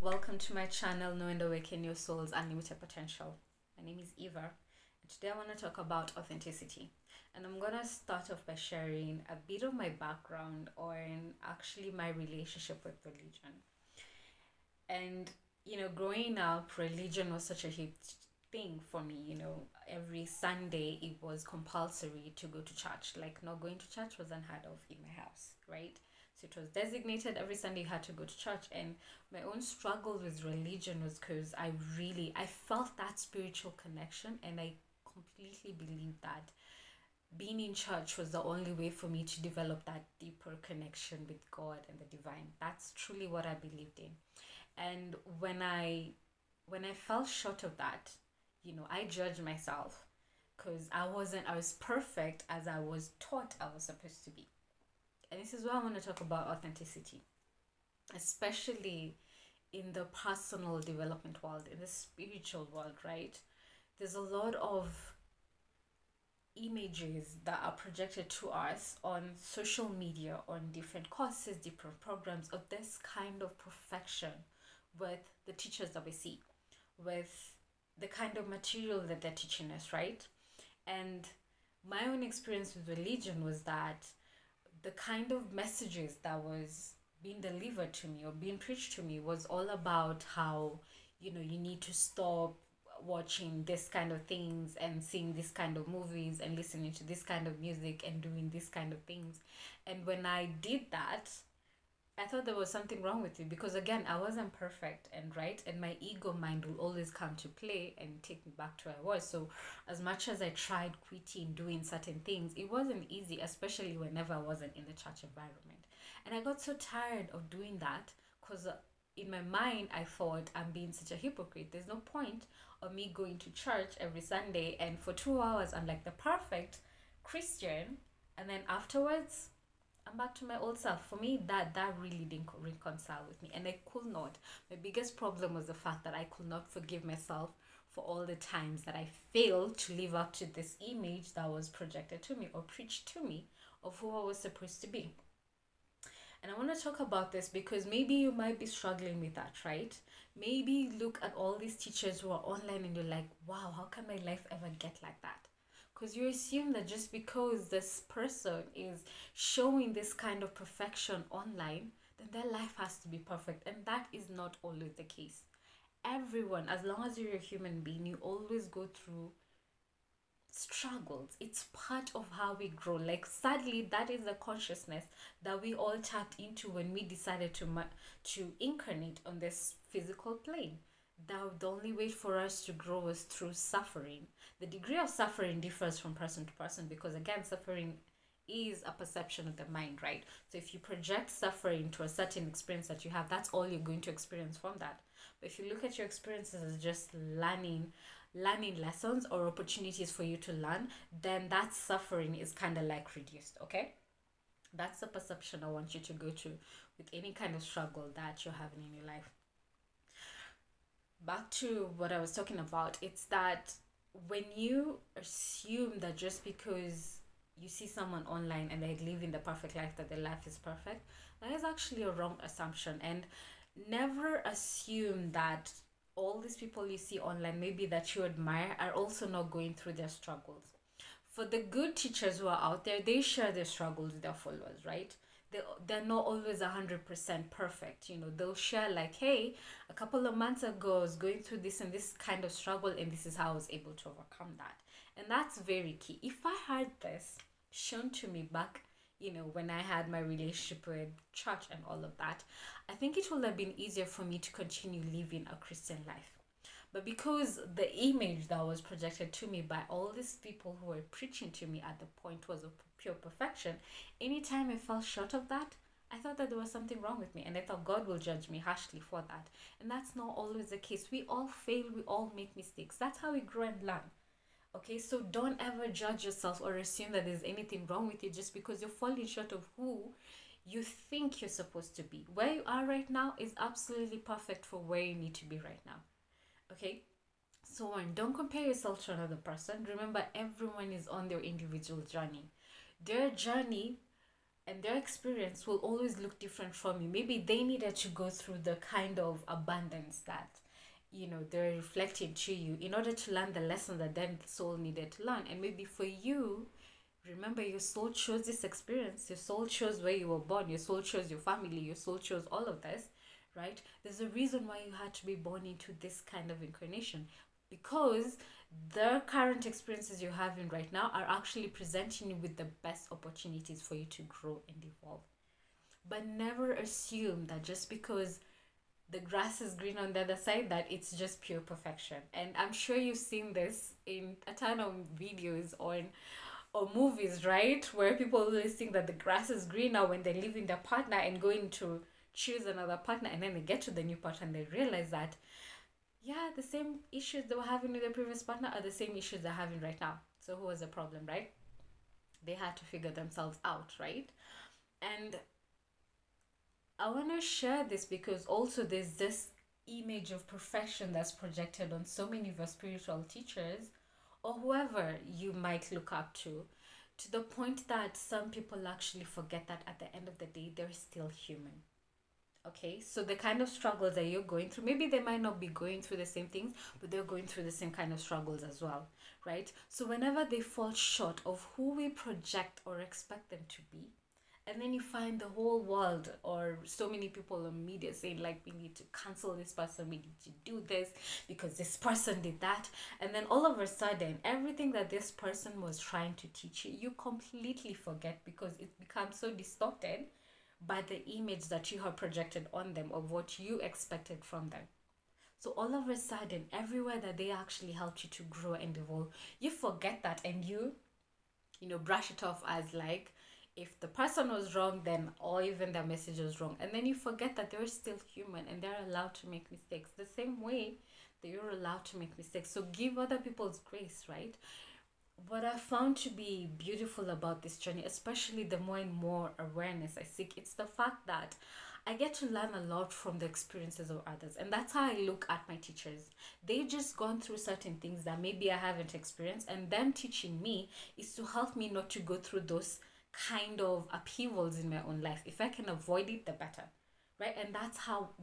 Welcome to my channel, Know and Awaken Your Soul's Unlimited Potential. My name is Eva, and today I want to talk about authenticity. And I'm going to start off by sharing a bit of my background on actually my relationship with religion. And, growing up, religion was such a huge thing for me. Every Sunday it was compulsory to go to church. Like, not going to church was unheard of in my house, right? So it was designated every Sunday you had to go to church. And my own struggle with religion was because I felt that spiritual connection, and I completely believed that being in church was the only way for me to develop that deeper connection with God and the divine. That's truly what I believed in. And when I fell short of that, I judged myself because I was perfect as I was taught I was supposed to be. And this is why I want to talk about authenticity, especially in the personal development world, in the spiritual world, right? There's a lot of images that are projected to us on social media, on different courses, different programs, of this kind of perfection with the teachers that we see, with the kind of material that they're teaching us, right? And my own experience with religion was that the kind of messages that was being delivered to me or being preached to me was all about how, you need to stop watching this kind of things and seeing this kind of movies and listening to this kind of music and doing this kind of things. And when I did that, I thought there was something wrong with me because, again, I wasn't perfect, and my ego mind will always come to play and take me back to where I was. So as much as I tried quitting doing certain things, it wasn't easy, especially whenever I wasn't in the church environment. And I got so tired of doing that because in my mind, I thought I'm being such a hypocrite. There's no point of me going to church every Sunday and for 2 hours I'm like the perfect Christian, and then afterwards I'm back to my old self. For me, that really didn't reconcile with me, and I could not. My biggest problem was the fact that I could not forgive myself for all the times that I failed to live up to this image that was projected to me or preached to me of who I was supposed to be. And I want to talk about this because maybe you might be struggling with that, right? Maybe look at all these teachers who are online and you're like, wow, how can my life ever get like that? Because you assume that just because this person is showing this kind of perfection online, then their life has to be perfect. And that is not always the case. Everyone, as long as you're a human being, you always go through struggles. It's part of how we grow. Like, sadly, that is the consciousness that we all tapped into when we decided to incarnate on this physical plane. The only way for us to grow is through suffering. The degree of suffering differs from person to person because, again, suffering is a perception of the mind, right? So if you project suffering to a certain experience that you have, that's all you're going to experience from that. But if you look at your experiences as just learning lessons or opportunities for you to learn, then that suffering is kind of like reduced, okay? That's the perception I want you to go to with any kind of struggle that you're having in your life. Back to what I was talking about, it's that when you assume that just because you see someone online and they live in the perfect life, that their life is perfect, that is actually a wrong assumption. And never assume that all these people you see online, maybe that you admire, are also not going through their struggles. For the good teachers who are out there, they share their struggles with their followers, right? They're not always 100% perfect. They'll share like, hey, a couple of months ago I was going through this and this kind of struggle, and this is how I was able to overcome that. And that's very key. If I had this shown to me back, when I had my relationship with church and all of that, I think it would have been easier for me to continue living a Christian life. But because the image that was projected to me by all these people who were preaching to me at the point was of pure perfection, anytime I fell short of that, I thought that there was something wrong with me, and I thought God will judge me harshly for that. And that's not always the case. We all fail, we all make mistakes. That's how we grow and learn. Okay, so don't ever judge yourself or assume that there's anything wrong with you just because you're falling short of who you think you're supposed to be. Where you are right now is absolutely perfect for where you need to be right now. Okay, so don't compare yourself to another person. Remember, everyone is on their individual journey. Their journey and their experience will always look different from you. Maybe they needed to go through the kind of abundance that, you know, they're reflecting to you in order to learn the lesson that their soul needed to learn. And maybe for you, remember, your soul chose this experience, your soul chose where you were born, your soul chose your family, your soul chose all of this, right? There's a reason why you had to be born into this kind of incarnation, because the current experiences you're having right now are actually presenting you with the best opportunities for you to grow and evolve. But never assume that just because the grass is green on the other side, that it's just pure perfection. And I'm sure you've seen this in a ton of videos on or movies, right? Where people always think that the grass is greener when they're leaving their partner and going to choose another partner, and then they get to the new partner and they realize that, yeah, the same issues they were having with their previous partner are the same issues they're having right now. So who was the problem, right? They had to figure themselves out, right? And I want to share this because also there's this image of perfection that's projected on so many of your spiritual teachers or whoever you might look up to the point that some people actually forget that at the end of the day, they're still human. Okay, so the kind of struggles that you're going through, maybe they might not be going through the same things, but they're going through the same kind of struggles as well, right? So whenever they fall short of who we project or expect them to be, and then you find the whole world or so many people on media saying like, we need to cancel this person, we need to do this because this person did that, and then all of a sudden everything that this person was trying to teach you, you completely forget because it becomes so distorted by the image that you have projected on them of what you expected from them. So all of a sudden, everywhere that they actually helped you to grow and evolve, you forget that, and you brush it off as like, if the person was wrong, then, or even their message was wrong, and then you forget that they're still human and they're allowed to make mistakes the same way that you're allowed to make mistakes. So give other people's grace, right? What I found to be beautiful about this journey, especially the more and more awareness I seek, it's the fact that I get to learn a lot from the experiences of others. And that's how I look at my teachers. They've just gone through certain things that maybe I haven't experienced, and them teaching me is to help me not to go through those kind of upheavals in my own life. If I can avoid it, the better, right? And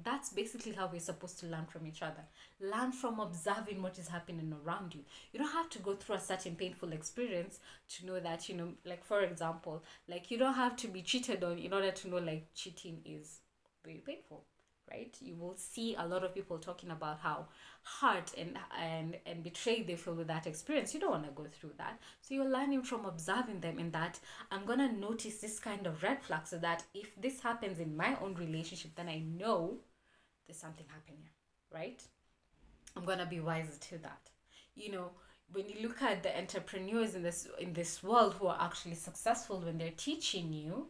that's basically how we're supposed to learn from each other. Learn from observing what is happening around you. You don't have to go through a certain painful experience to know that, like for example, like you don't have to be cheated on in order to know like cheating is very painful, right? You will see a lot of people talking about how hurt and betrayed they feel with that experience. You don't want to go through that. So you're learning from observing them, in that I'm going to notice this kind of red flag, so that if this happens in my own relationship, then I know there's something happening, right? I'm going to be wiser to that. When you look at the entrepreneurs in this world who are actually successful, when they're teaching you,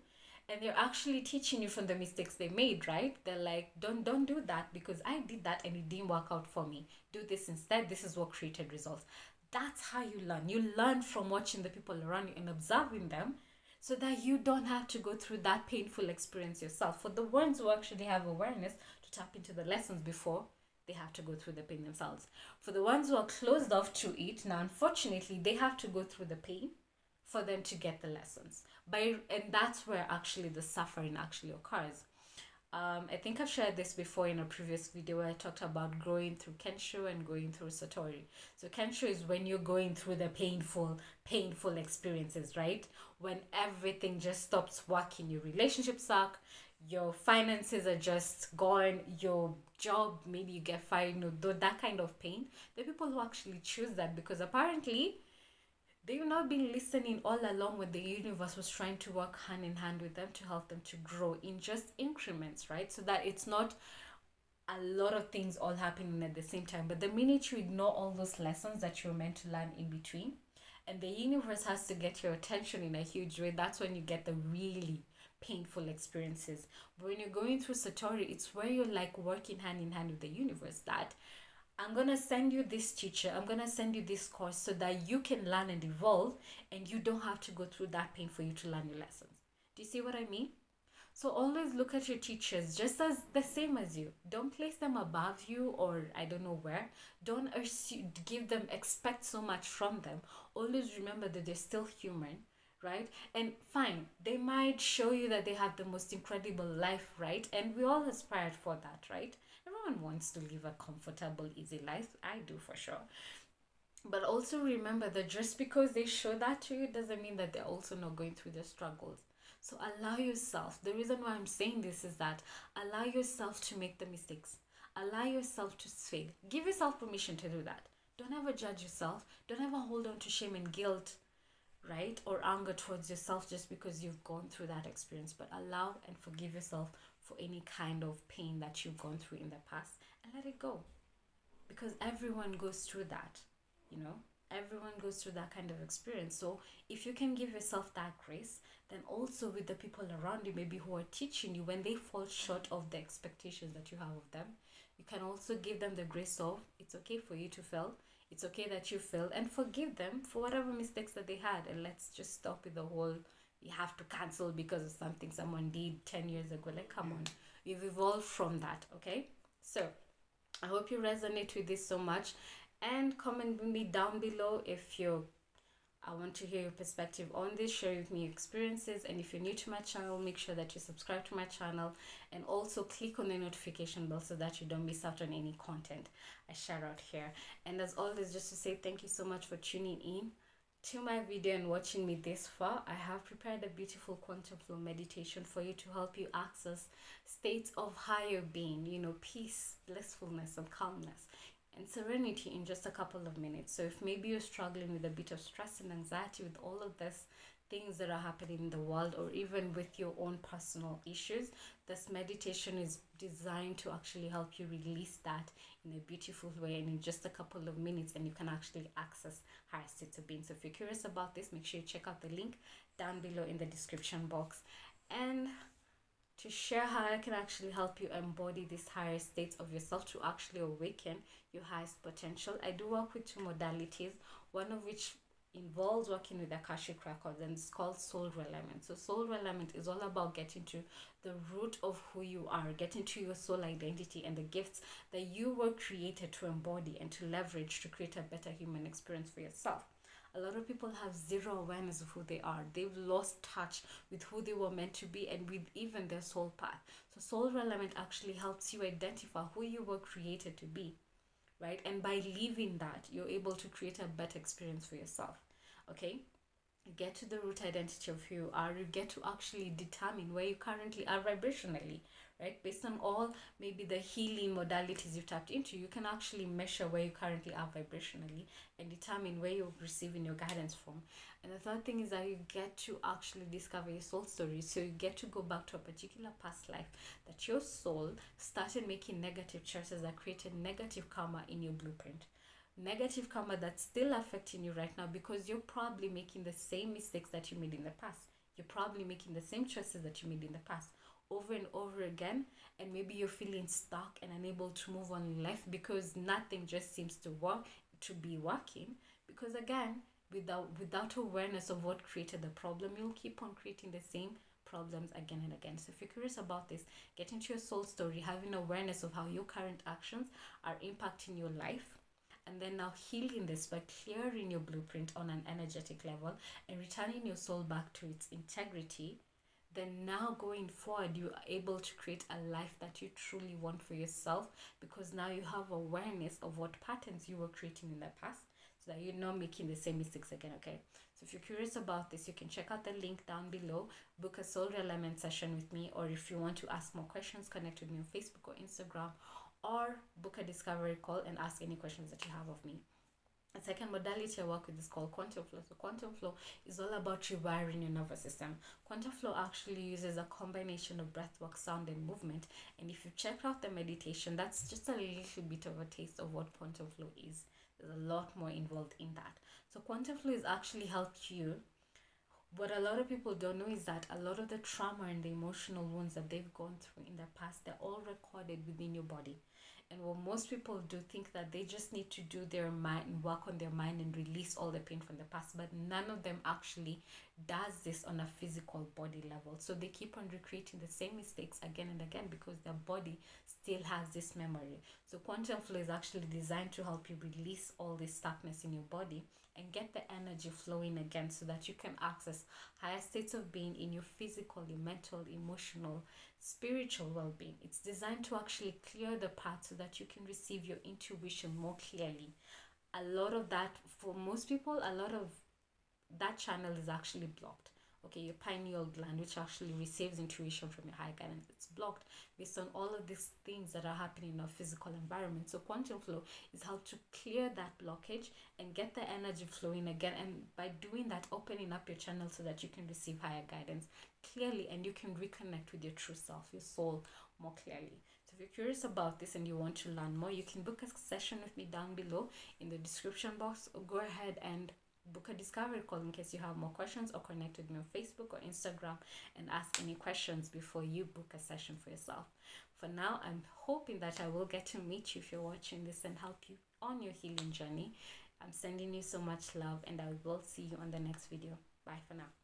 and they're actually teaching you from the mistakes they made, right? They're like, don't do that because I did that and it didn't work out for me. Do this instead. This is what created results. That's how you learn. You learn from watching the people around you and observing them, so that you don't have to go through that painful experience yourself. For the ones who actually have awareness to tap into the lessons before they have to go through the pain themselves. For the ones who are closed off to it, now unfortunately they have to go through the pain for them to get the lessons. And that's where actually the suffering actually occurs. I think I've shared this before in a previous video where I talked about growing through Kensho and going through Satori. So Kensho is when you're going through the painful experiences, right? When everything just stops working, your relationships suck, your finances are just gone, your job, maybe you get fired, that kind of pain. The people who actually choose that, because apparently they've not been listening all along when the universe was trying to work hand in hand with them to help them to grow in just increments, right? So that it's not a lot of things all happening at the same time. But the minute you ignore all those lessons that you're meant to learn in between, and the universe has to get your attention in a huge way, that's when you get the really painful experiences. But when you're going through Satori, it's where you're like working hand in hand with the universe, that I'm going to send you this teacher, I'm going to send you this course so that you can learn and evolve, and you don't have to go through that pain for you to learn your lessons. Do you see what I mean? So always look at your teachers just as the same as you. Don't place them above you, or I don't know where. Don't expect so much from them. Always remember that they're still human, right? And fine, they might show you that they have the most incredible life, right? And we all aspire for that, right? Everyone wants to live a comfortable, easy life. I do for sure. But also remember that just because they show that to you doesn't mean that they're also not going through the struggles. So allow yourself. The reason why I'm saying this is that allow yourself to make the mistakes. Allow yourself to fail. Give yourself permission to do that. Don't ever judge yourself. Don't ever hold on to shame and guilt, right? Or anger towards yourself just because you've gone through that experience. But allow and forgive yourself for any kind of pain that you've gone through in the past and let it go. Because everyone goes through that, you know, everyone goes through that kind of experience. So if you can give yourself that grace, then also with the people around you, maybe who are teaching you, when they fall short of the expectations that you have of them, you can also give them the grace of it's okay for you to fail, it's okay that you failed, and forgive them for whatever mistakes that they had. And let's just stop with the whole you have to cancel because of something someone did 10 years ago. Like, come on, you've evolved from that. Okay, so I hope you resonate with this so much, and comment with me down below if you I want to hear your perspective on this. Share with me your experiences, and if you're new to my channel, make sure that you subscribe to my channel and also click on the notification bell so that you don't miss out on any content I share out here. And as always, just to say thank you so much for tuning in to my video and watching me this far. I have prepared a beautiful quantum flow meditation for you to help you access states of higher being, you know, peace, blissfulness, and calmness and serenity in just a couple of minutes. So if maybe you're struggling with a bit of stress and anxiety with all of this things that are happening in the world, or even with your own personal issues, this meditation is designed to actually help you release that in a beautiful way and in just a couple of minutes, and you can actually access higher states of being. So if you're curious about this, make sure you check out the link down below in the description box. And to share how I can actually help you embody these higher states of yourself to actually awaken your highest potential, I do work with two modalities, one of which involves working with Akashic records, and it's called soul realignment. So soul realignment is all about getting to the root of who you are, getting to your soul identity and the gifts that you were created to embody and to leverage to create a better human experience for yourself. A lot of people have zero awareness of who they are. They've lost touch with who they were meant to be and with even their soul path. So soul realignment actually helps you identify who you were created to be, right? And by living that, you're able to create a better experience for yourself. Okay, you get to the root identity of who you are. You get to actually determine where you currently are vibrationally, right? Based on all maybe the healing modalities you've tapped into, you can actually measure where you currently are vibrationally and determine where you're receiving your guidance from. And the third thing is that you get to actually discover your soul story. So you get to go back to a particular past life that your soul started making negative choices that created negative karma in your blueprint. Negative karma that's still affecting you right now because you're probably making the same mistakes that you made in the past. You're probably making the same choices that you made in the past over and over again, and maybe you're feeling stuck and unable to move on in life because nothing just seems to be working, because again, without awareness of what created the problem, you'll keep on creating the same problems again and again. So if you're curious about this, get into your soul story, having awareness of how your current actions are impacting your life, and then now healing this by clearing your blueprint on an energetic level and returning your soul back to its integrity, then now going forward, you are able to create a life that you truly want for yourself, because now you have awareness of what patterns you were creating in the past so that you're not making the same mistakes again. Okay, so if you're curious about this, you can check out the link down below, book a soul realignment session with me, or if you want to ask more questions, connect with me on Facebook or Instagram, or book a discovery call and ask any questions that you have of me. The second modality I work with is called quantum flow. So quantum flow is all about rewiring your nervous system. Quantum flow actually uses a combination of breathwork, sound, and movement. And if you check out the meditation, that's just a little bit of a taste of what quantum flow is. There's a lot more involved in that. So quantum flow has actually helped you. What a lot of people don't know is that a lot of the trauma and the emotional wounds that they've gone through in the past, they're all recorded within your body. And what most people do, think that they just need to do their mind, work on their mind and release all the pain from the past, but none of them actually does this on a physical body level. So they keep on repeating the same mistakes again and again because their body still has this memory. So quantum flow is actually designed to help you release all this stuckness in your body and get the energy flowing again, so that you can access higher states of being in your physical, your mental, emotional, spiritual well-being. It's designed to actually clear the path so that you can receive your intuition more clearly. A lot of that, for most people, a lot of that channel is actually blocked. Okay, your pineal gland, which actually receives intuition from your higher guidance, it's blocked based on all of these things that are happening in our physical environment. So quantum flow is how to clear that blockage and get the energy flowing again, and by doing that, opening up your channel so that you can receive higher guidance clearly and you can reconnect with your true self, your soul, more clearly. So if you're curious about this and you want to learn more, you can book a session with me down below in the description box, or go ahead and book a discovery call in case you have more questions, or connect with me on Facebook or Instagram and ask any questions before you book a session for yourself. For now, I'm hoping that I will get to meet you if you're watching this and help you on your healing journey. I'm sending you so much love, and I will see you on the next video. Bye for now.